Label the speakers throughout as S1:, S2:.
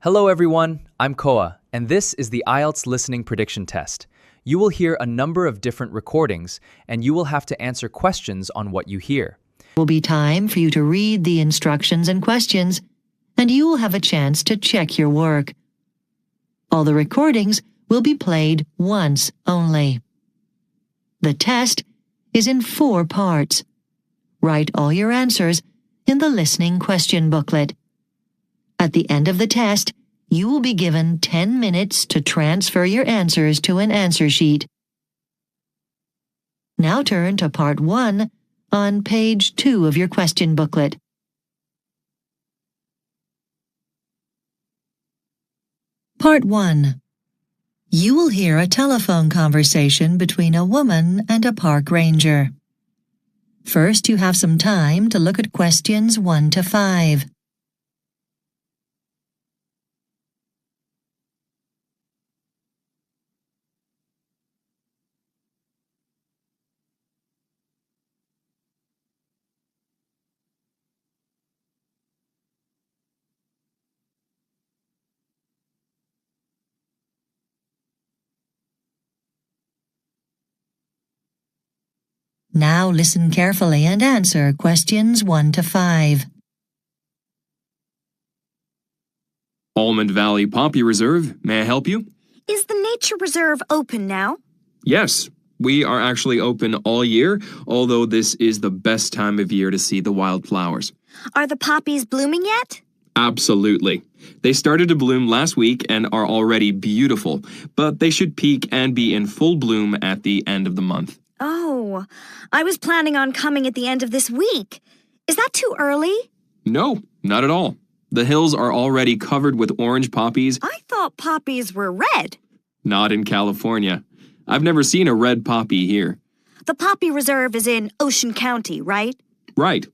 S1: Hello everyone, I'm Koa, and this is the IELTS listening prediction test. You will hear a number of different recordings, and you will have to answer questions on what you hear.
S2: Will be time for you to read the instructions and questions, and you will have a chance to check your work. All the recordings will be played once only. The test is in 4 parts. Write all your answers in the listening question booklet. At the end of the test, you will be given 10 minutes to transfer your answers to an answer sheet. Now turn to Part 1 on page 2 of your question booklet. Part 1. You will hear a telephone conversation between a woman and a park ranger. First, you have some time to look at questions 1 to 5. Now listen carefully and answer questions 1 to 5.
S3: Almond Valley Poppy Reserve, may I help you?
S4: Is the nature reserve open now?
S3: Yes, we are actually open all year, although this is the best time of year to see the wildflowers.
S4: Are the poppies blooming yet?
S3: Absolutely. They started to bloom last week and are already beautiful, but they should peak and be in full bloom at the end of the month.
S4: Oh, I was planning on coming at the end of this week. Is that too early?
S3: No, not at all. The hills are already covered with orange poppies.
S4: I thought poppies were red.
S3: Not in California. I've never seen a red poppy here.
S4: The Poppy Reserve is in Ocean County, right?
S3: Right.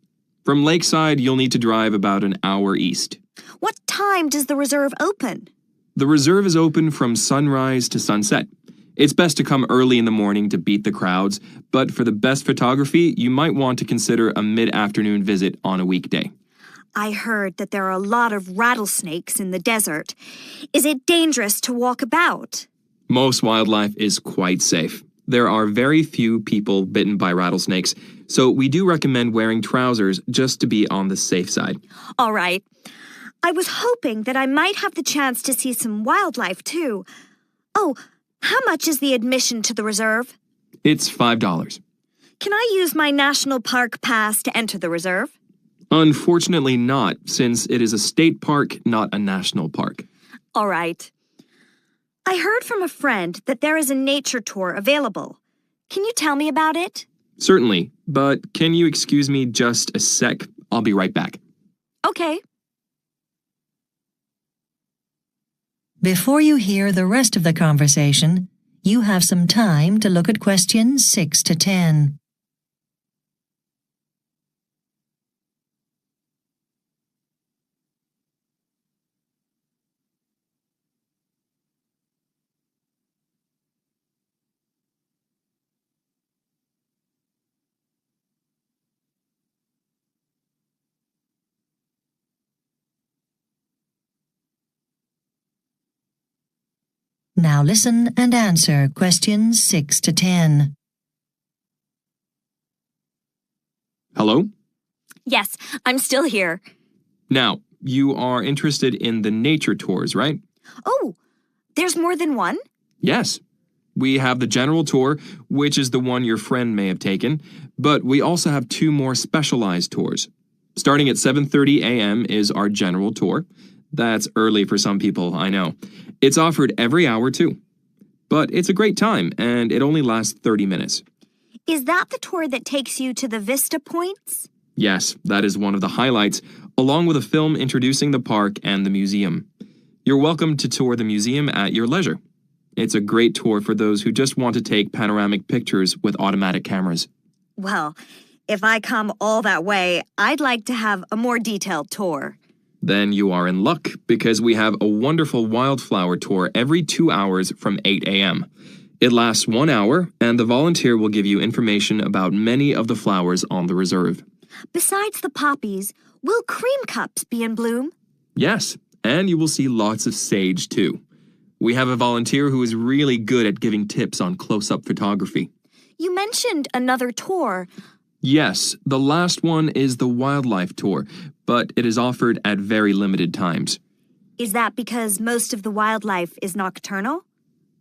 S3: From Lakeside, you'll need to drive about an hour east.
S4: What time does the reserve open?
S3: The reserve is open from sunrise to sunset. It's best to come early in the morning to beat the crowds, but for the best photography, you might want to consider a mid-afternoon visit on a weekday.
S4: I heard that there are a lot of rattlesnakes in the desert. Is it dangerous to walk about?
S3: Most wildlife is quite safe. There are very few people bitten by rattlesnakes, so we do recommend wearing trousers just to be on the safe side.
S4: All right. I was hoping that I might have the chance to see some wildlife, too. Oh, how much is the admission to the reserve?
S3: It's $5.
S4: Can I use my National Park Pass to enter the reserve?
S3: Unfortunately not, since it is a state park, not a national park.
S4: All right. I heard from a friend that there is a nature tour available. Can you tell me about it?
S3: Certainly, but can you excuse me just a sec? I'll be right back.
S4: Okay.
S2: Before you hear the rest of the conversation, you have some time to look at questions 6 to 10. Now listen and answer questions 6 to 10.
S3: Hello?
S4: Yes, I'm still here.
S3: Now, you are interested in the nature tours, right?
S4: Oh, there's more than one?
S3: Yes. We have the general tour, which is the one your friend may have taken, but we also have 2 more specialized tours. Starting at 7:30 a.m. is our general tour. That's early for some people, I know. It's offered every hour, too. But it's a great time, and it only lasts 30 minutes.
S4: Is that the tour that takes you to the Vista Points?
S3: Yes, that is one of the highlights, along with a film introducing the park and the museum. You're welcome to tour the museum at your leisure. It's a great tour for those who just want to take panoramic pictures with automatic cameras.
S4: Well, if I come all that way, I'd like to have a more detailed tour.
S3: Then you are in luck, because we have a wonderful wildflower tour every 2 hours from 8 a.m. It lasts 1 hour, and the volunteer will give you information about many of the flowers on the reserve.
S4: Besides the poppies, will cream cups be in bloom?
S3: Yes, And you will see lots of sage too. We have a volunteer who is really good at giving tips on close-up photography.
S4: You mentioned another tour.
S3: Yes, the last one is the wildlife tour, but it is offered at very limited times.
S4: Is that because most of the wildlife is nocturnal?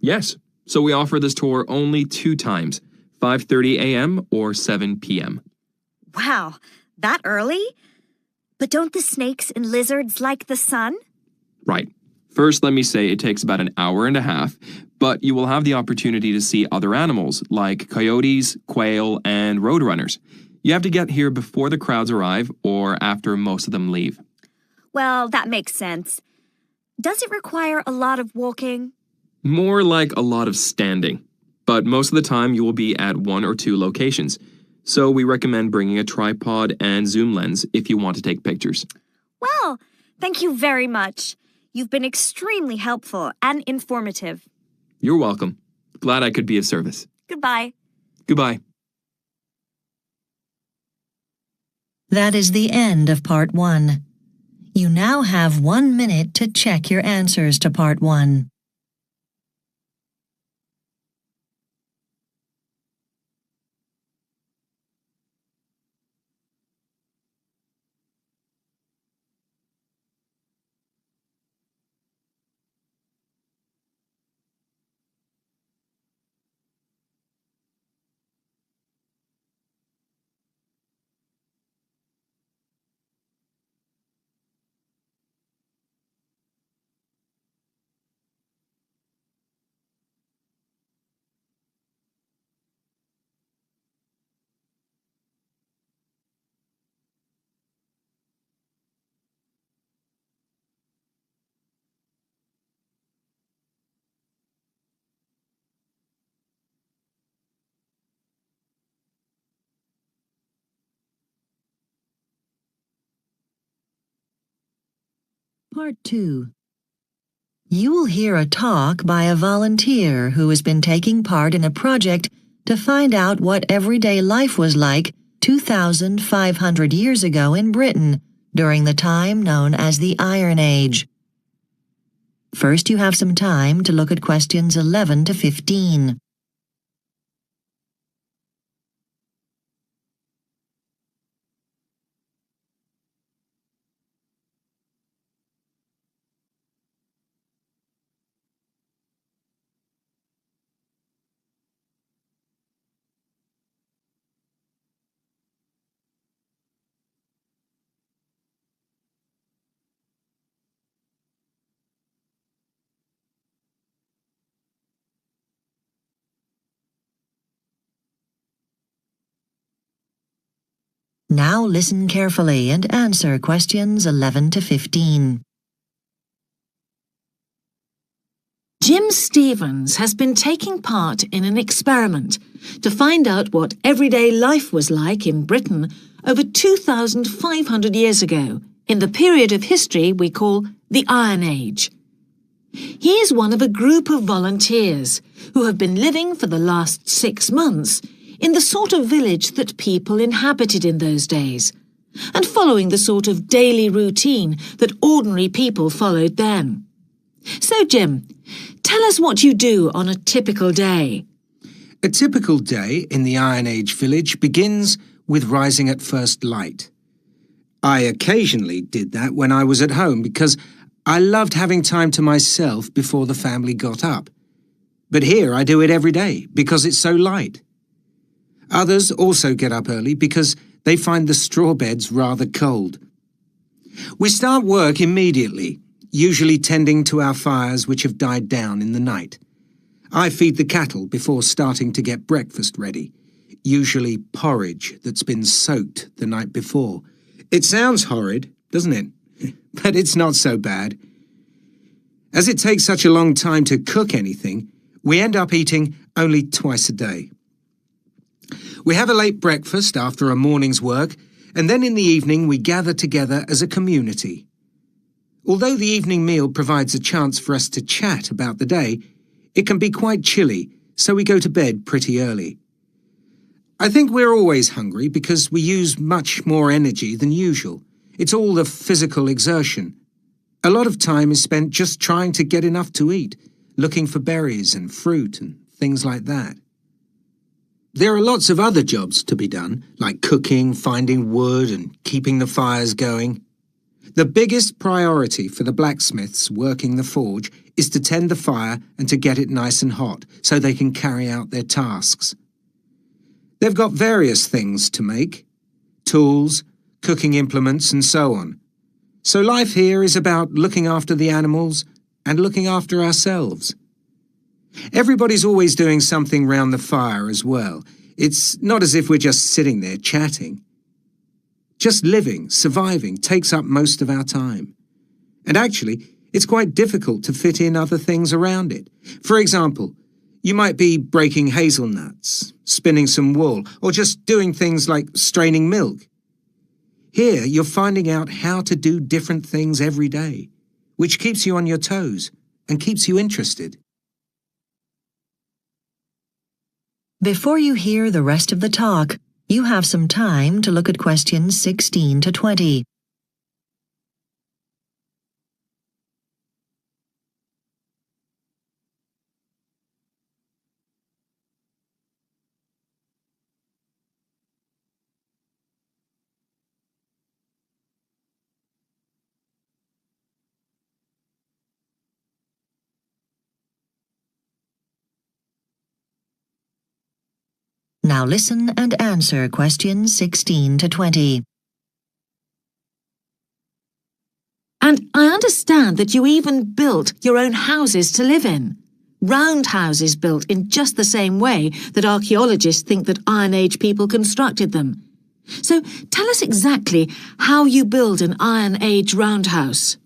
S3: Yes, so we offer this tour only 2 times, 5:30 a.m. or 7 p.m.
S4: Wow, that early? But don't the snakes and lizards like the sun?
S3: Right. First, let me say it takes about an hour and a half, but you will have the opportunity to see other animals like coyotes, quail, and roadrunners. You have to get here before the crowds arrive or after most of them leave.
S4: Well, that makes sense. Does it require a lot of walking?
S3: More like a lot of standing, but most of the time you will be at 1 or 2 locations. So we recommend bringing a tripod and zoom lens if you want to take pictures.
S4: Well, thank you very much. You've been extremely helpful and informative.
S3: You're welcome. Glad I could be of service.
S4: Goodbye.
S3: Goodbye.
S2: That is the end of Part 1. You now have 1 minute to check your answers to Part 1. Part 2. You will hear a talk by a volunteer who has been taking part in a project to find out what everyday life was like 2,500 years ago in Britain during the time known as the Iron Age. First, you have some time to look at questions 11 to 15. Now listen carefully and answer questions 11 to 15.
S5: Jim Stevens has been taking part in an experiment to find out what everyday life was like in Britain over 2,500 years ago, in the period of history we call the Iron Age. He is one of a group of volunteers who have been living for the last 6 months in the sort of village that people inhabited in those days, and following the sort of daily routine that ordinary people followed then. So, Jim, tell us what you do on a typical day.
S6: A typical day in the Iron Age village begins with rising at first light. I occasionally did that when I was at home because I loved having time to myself before the family got up. But here I do it every day because it's so light. Others also get up early because they find the straw beds rather cold. We start work immediately, usually tending to our fires which have died down in the night. I feed the cattle before starting to get breakfast ready, usually porridge that's been soaked the night before. It sounds horrid, doesn't it? But it's not so bad. As it takes such a long time to cook anything, we end up eating only twice a day. We have a late breakfast after a morning's work, and then in the evening we gather together as a community. Although the evening meal provides a chance for us to chat about the day, it can be quite chilly, so we go to bed pretty early. I think we're always hungry because we use much more energy than usual. It's all the physical exertion. A lot of time is spent just trying to get enough to eat, looking for berries and fruit and things like that. There are lots of other jobs to be done, like cooking, finding wood, and keeping the fires going. The biggest priority for the blacksmiths working the forge is to tend the fire and to get it nice and hot so they can carry out their tasks. They've got various things to make: tools, cooking implements, and so on. So life here is about looking after the animals and looking after ourselves. Everybody's always doing something round the fire as well. It's not as if we're just sitting there chatting. Just living, surviving, takes up most of our time. And actually, it's quite difficult to fit in other things around it. For example, you might be breaking hazelnuts, spinning some wool, or just doing things like straining milk. Here, you're finding out how to do different things every day, which keeps you on your toes and keeps you interested.
S2: Before you hear the rest of the talk, you have some time to look at questions 16 to 20. Now listen and answer questions 16 to 20.
S5: And I understand that you even built your own houses to live in. Round houses built in just the same way that archaeologists think that Iron Age people constructed them. So tell us exactly how you build an Iron Age roundhouse.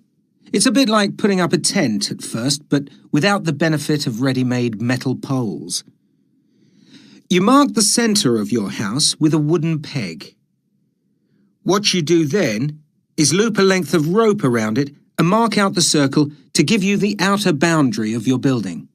S6: It's a bit like putting up a tent at first, but without the benefit of ready-made metal poles. You mark the centre of your house with a wooden peg. What you do then is loop a length of rope around it and mark out the circle to give you the outer boundary of your building.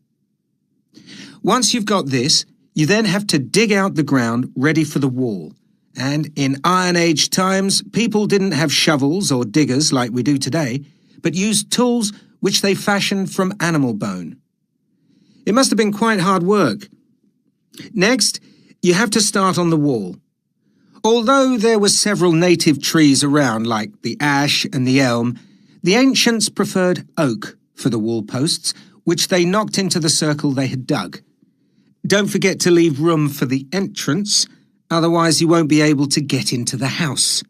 S6: Once you've got this, you then have to dig out the ground ready for the wall. And in Iron Age times, people didn't have shovels or diggers like we do today, but used tools which they fashioned from animal bone. It must have been quite hard work. Next, you have to start on the wall. Although there were several native trees around, like the ash and the elm, the ancients preferred oak for the wall posts, which they knocked into the circle they had dug. Don't forget to leave room for the entrance, otherwise you won't be able to get into the house.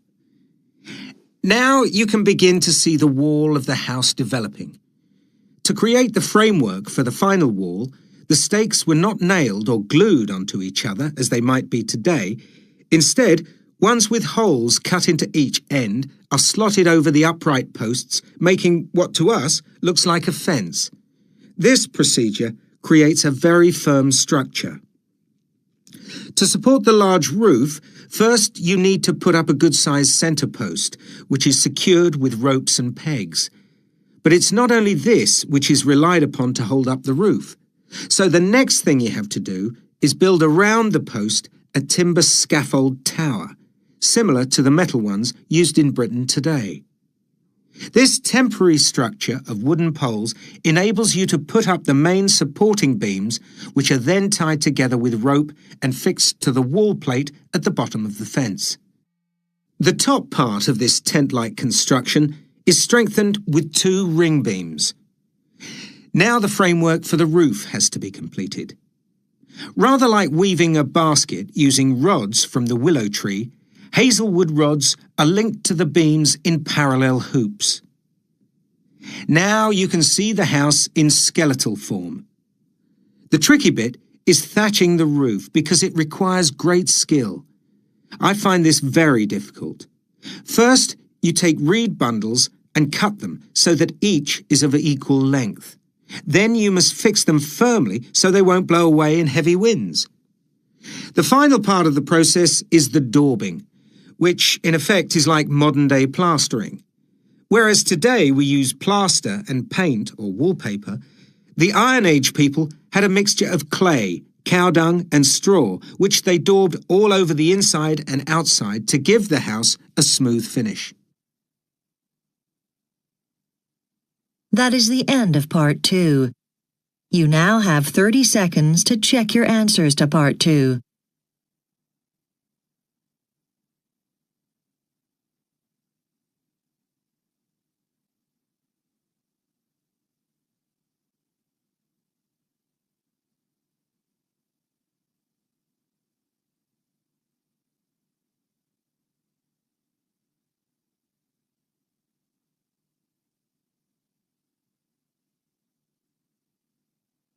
S6: Now you can begin to see the wall of the house developing. To create the framework for the final wall, the stakes were not nailed or glued onto each other as they might be today. Instead, ones with holes cut into each end are slotted over the upright posts, making what to us looks like a fence. This procedure creates a very firm structure. To support the large roof, first you need to put up a good-sized centre post, which is secured with ropes and pegs. But it's not only this which is relied upon to hold up the roof. So the next thing you have to do is build around the post a timber scaffold tower, similar to the metal ones used in Britain today. This temporary structure of wooden poles enables you to put up the main supporting beams, which are then tied together with rope and fixed to the wall plate at the bottom of the fence. The top part of this tent-like construction is strengthened with 2 ring beams. Now the framework for the roof has to be completed. Rather like weaving a basket using rods from the willow tree, hazelwood rods are linked to the beams in parallel hoops. Now you can see the house in skeletal form. The tricky bit is thatching the roof because it requires great skill. I find this very difficult. First, you take reed bundles and cut them so that each is of equal length. Then you must fix them firmly so they won't blow away in heavy winds. The final part of the process is the daubing, which in effect is like modern-day plastering. Whereas today we use plaster and paint or wallpaper, the Iron Age people had a mixture of clay, cow dung and straw, which they daubed all over the inside and outside to give the house a smooth finish.
S2: That is the end of Part 2. You now have 30 seconds to check your answers to Part 2.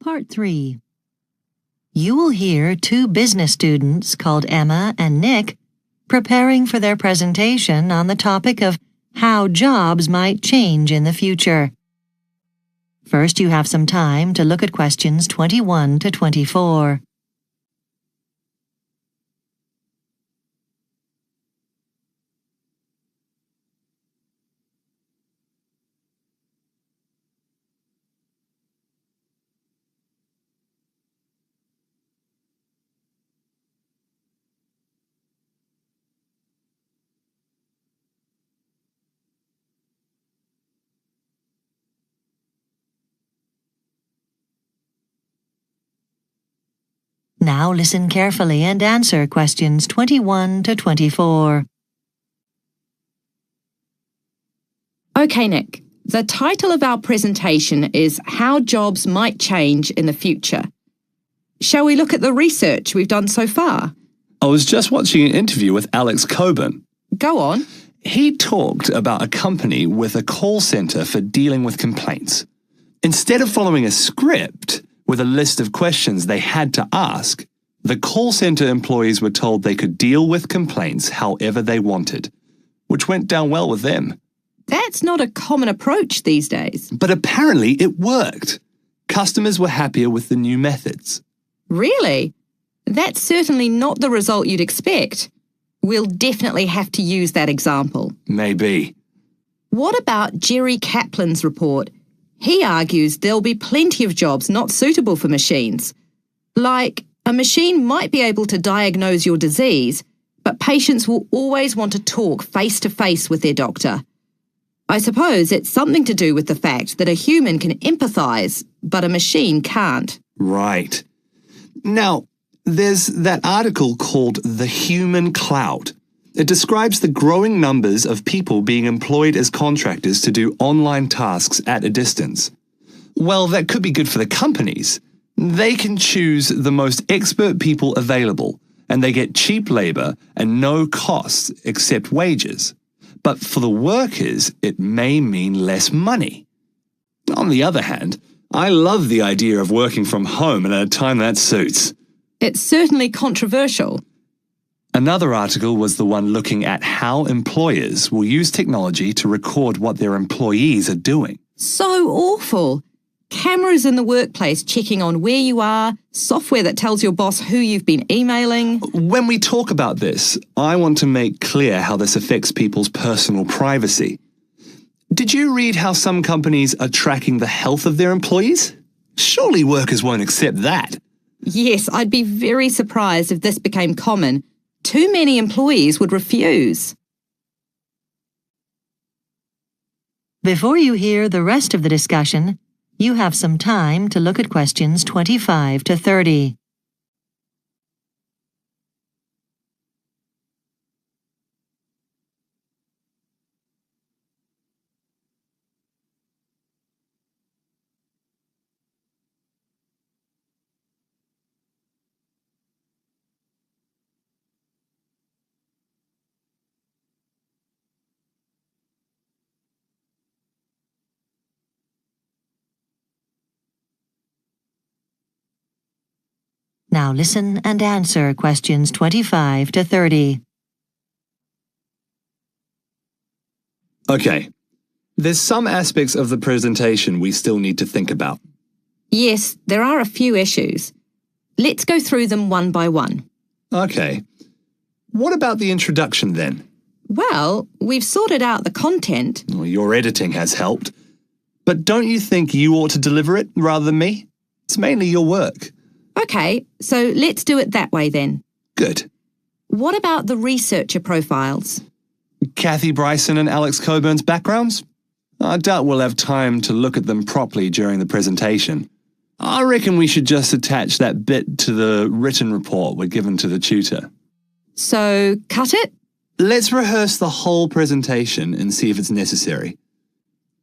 S2: Part 3. You will hear two business students called Emma and Nick preparing for their presentation on the topic of how jobs might change in the future. First, you have some time to look at questions 21 to 24. Now listen carefully and answer questions 21 to 24.
S7: Okay, Nick. The title of our presentation is How Jobs Might Change in the Future. Shall we look at the research we've done so far?
S8: I was just watching an interview with Alex Coburn.
S7: Go on.
S8: He talked about a company with a call center for dealing with complaints. Instead of following a script with a list of questions they had to ask, the call center employees were told they could deal with complaints however they wanted, which went down well with them.
S7: That's not a common approach these days.
S8: But apparently it worked. Customers were happier with the new methods.
S7: Really? That's certainly not the result you'd expect. We'll definitely have to use that example.
S8: Maybe.
S7: What about Jerry Kaplan's report? He argues there'll be plenty of jobs not suitable for machines. Like, a machine might be able to diagnose your disease, but patients will always want to talk face-to-face with their doctor. I suppose it's something to do with the fact that a human can empathise, but a machine can't.
S8: Right. Now, there's that article called The Human Cloud. It describes the growing numbers of people being employed as contractors to do online tasks at a distance. Well, that could be good for the companies. They can choose the most expert people available, and they get cheap labor and no costs except wages. But for the workers, it may mean less money. On the other hand, I love the idea of working from home and at a time that suits.
S7: It's certainly controversial.
S8: Another article was the one looking at how employers will use technology to record what their employees are doing.
S7: So awful. Cameras in the workplace checking on where you are, software that tells your boss who you've been emailing.
S8: When we talk about this, I want to make clear how this affects people's personal privacy. Did you read how some companies are tracking the health of their employees? Surely workers won't accept that.
S7: Yes, I'd be very surprised if this became common. Too many employees would refuse.
S2: Before you hear the rest of the discussion, you have some time to look at questions 25 to 30. Now listen and answer questions 25 to 30.
S8: Okay. There's some aspects of the presentation we still need to think about.
S7: Yes, there are a few issues. Let's go through them one by one.
S8: Okay. What about the introduction then?
S7: Well, we've sorted out the content.
S8: Well, your editing has helped. But don't you think you ought to deliver it rather than me? It's mainly your work.
S7: Okay, so let's do it that way then.
S8: Good.
S7: What about the researcher profiles?
S8: Kathy Bryson and Alex Coburn's backgrounds? I doubt we'll have time to look at them properly during the presentation. I reckon we should just attach that bit to the written report we're given to the tutor.
S7: So, cut it?
S8: Let's rehearse the whole presentation and see if it's necessary.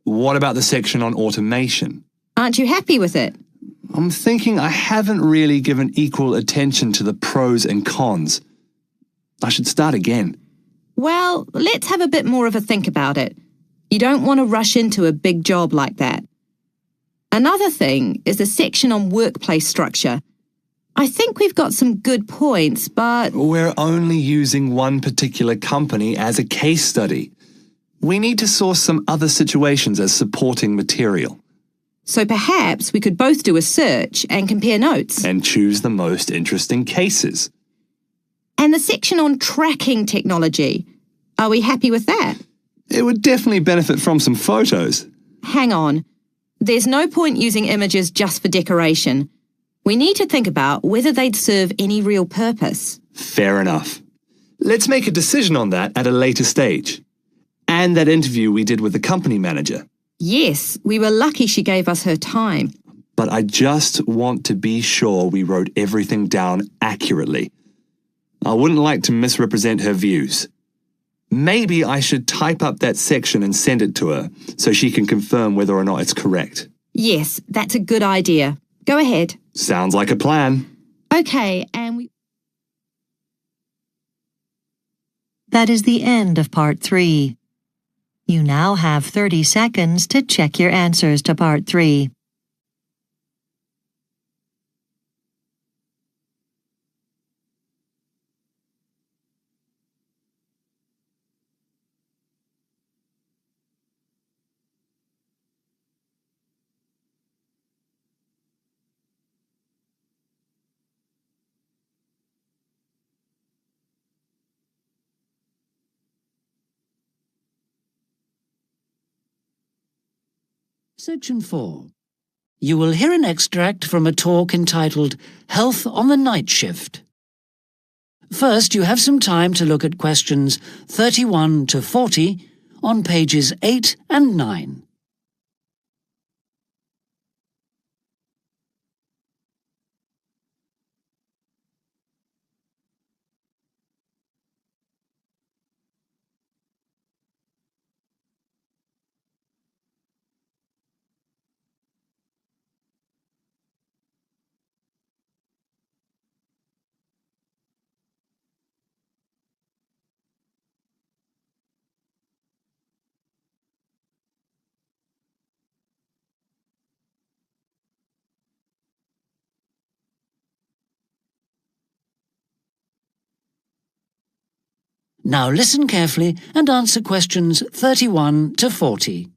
S8: What about the section on automation?
S7: Aren't you happy with it?
S8: I'm thinking I haven't really given equal attention to the pros and cons. I should start again.
S7: Well, let's have a bit more of a think about it. You don't want to rush into a big job like that. Another thing is the section on workplace structure. I think we've got some good points, but...
S8: We're only using one particular company as a case study. We need to source some other situations as supporting material.
S7: So perhaps we could both do a search and compare notes.
S8: And choose the most interesting cases.
S7: And the section on tracking technology. Are we happy with that?
S8: It would definitely benefit from some photos.
S7: Hang on. There's no point using images just for decoration. We need to think about whether they'd serve any real purpose.
S8: Fair enough. Let's make a decision on that at a later stage. And that interview we did with the company manager.
S7: Yes, we were lucky she gave us her time.
S8: But I just want to be sure we wrote everything down accurately. I wouldn't like to misrepresent her views. Maybe I should type up that section and send it to her so she can confirm whether or not it's correct.
S7: Yes, that's a good idea. Go ahead.
S8: Sounds like a plan.
S7: Okay, and we...
S2: That is the end of Part 3. You now have 30 seconds to check your answers to Part 3.
S9: Section 4. You will hear an extract from a talk entitled Health on the Night Shift. First, you have some time to look at questions 31 to 40 on pages 8 and 9. Now listen carefully and answer questions 31 to 40.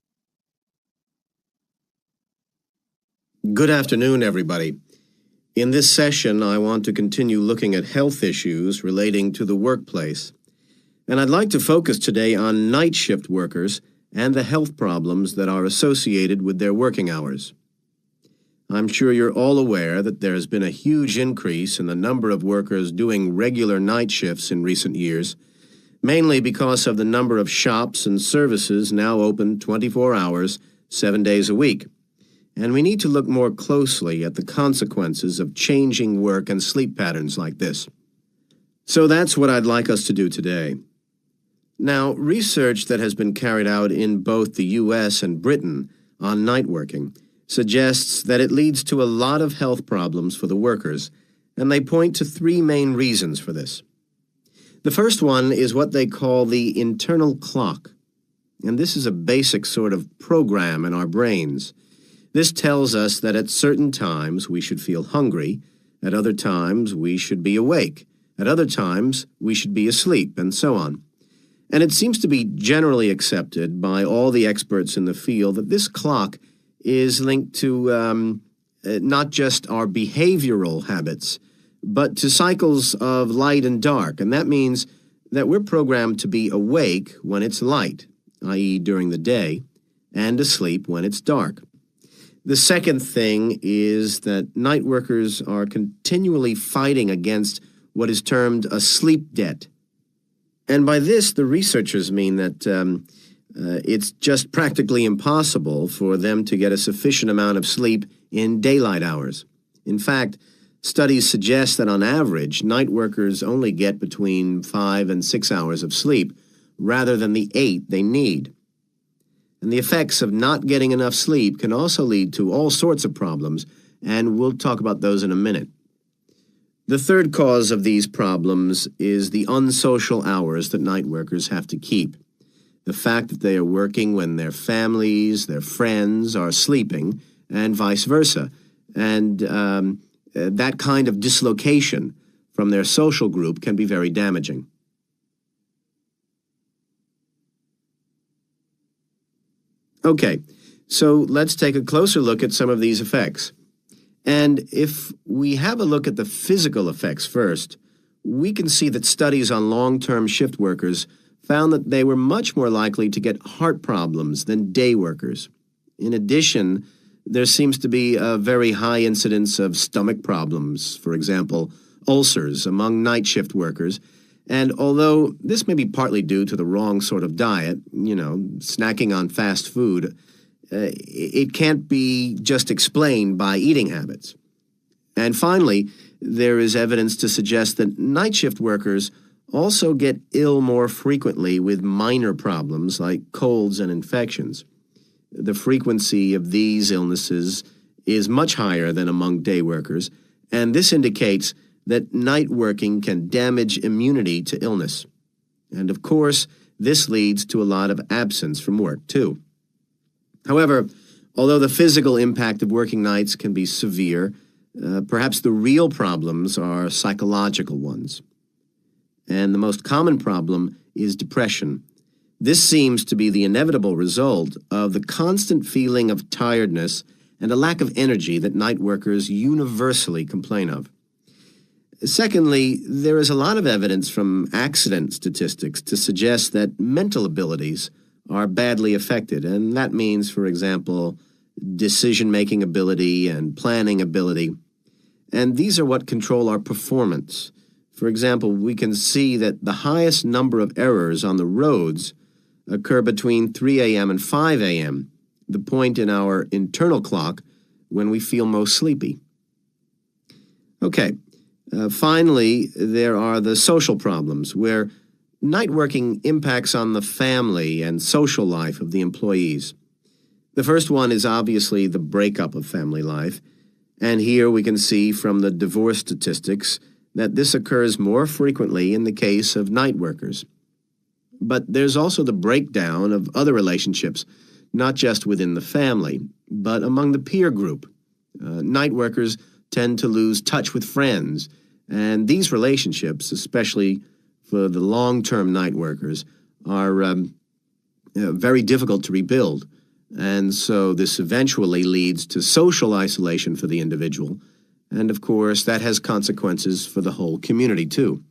S10: Good afternoon, everybody. In this session, I want to continue looking at health issues relating to the workplace. And I'd like to focus today on night shift workers and the health problems that are associated with their working hours. I'm sure you're all aware that there has been a huge increase in the number of workers doing regular night shifts in recent years, mainly because of the number of shops and services now open 24 hours, 7 days a week. And we need to look more closely at the consequences of changing work and sleep patterns like this. So that's what I'd like us to do today. Now, research that has been carried out in both the U.S. and Britain on night working suggests that it leads to a lot of health problems for the workers, and they point to 3 main reasons for this. The first one is what they call the internal clock, and this is a basic sort of program in our brains. This tells us that at certain times we should feel hungry, at other times we should be awake, at other times we should be asleep, and so on. And it seems to be generally accepted by all the experts in the field that this clock is linked to not just our behavioral habits, but to cycles of light and dark, and that means that we're programmed to be awake when it's light, i.e. during the day, and asleep when it's dark. The second thing is that night workers are continually fighting against what is termed a sleep debt. And by this, the researchers mean that It's just practically impossible for them to get a sufficient amount of sleep in daylight hours. In fact, studies suggest that on average, night workers only get between 5 and 6 hours of sleep, rather than the 8 they need. And the effects of not getting enough sleep can also lead to all sorts of problems, and we'll talk about those in a minute. The third cause of these problems is the unsocial hours that night workers have to keep. The fact that they are working when their families, their friends are sleeping, and vice versa. And that kind of dislocation from their social group can be very damaging. Okay, so let's take a closer look at some of these effects. And if we have a look at the physical effects first, we can see that studies on long-term shift workers found that they were much more likely to get heart problems than day workers. In addition, there seems to be a very high incidence of stomach problems, for example, ulcers among night shift workers. And although this may be partly due to the wrong sort of diet, snacking on fast food, it can't be just explained by eating habits. And finally, there is evidence to suggest that night shift workers also get ill more frequently with minor problems like colds and infections. The frequency of these illnesses is much higher than among day workers, and this indicates that night working can damage immunity to illness. And of course, this leads to a lot of absence from work, too. However, although the physical impact of working nights can be severe, perhaps the real problems are psychological ones. And the most common problem is depression. This seems to be the inevitable result of the constant feeling of tiredness and a lack of energy that night workers universally complain of. Secondly, there is a lot of evidence from accident statistics to suggest that mental abilities are badly affected, and that means, for example, decision-making ability and planning ability. And these are what control our performance. For example, we can see that the highest number of errors on the roads occur between 3 a.m. and 5 a.m., the point in our internal clock when we feel most sleepy. Okay, finally, there are the social problems, where night working impacts on the family and social life of the employees. The first one is obviously the breakup of family life, and here we can see from the divorce statistics that this occurs more frequently in the case of night workers. But there's also the breakdown of other relationships, not just within the family, but among the peer group. Night workers tend to lose touch with friends, and these relationships, especially for the long-term night workers, are very difficult to rebuild. And so this eventually leads to social isolation for the individual. And of course, that has consequences for the whole community, too.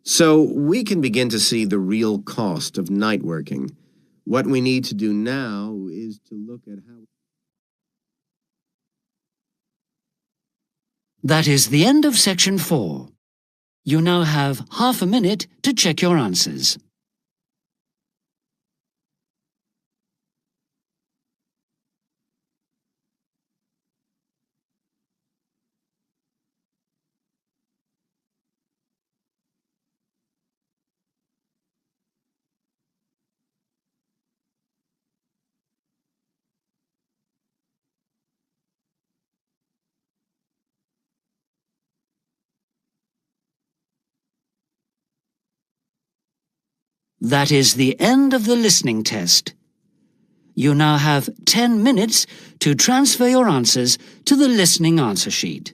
S10: So we can begin to see the real cost of night working. What we need to do now is to look at how...
S9: That is the end of section 4. You now have half a minute to check your answers. That is the end of the listening test. You now have 10 minutes to transfer your answers to the listening answer sheet.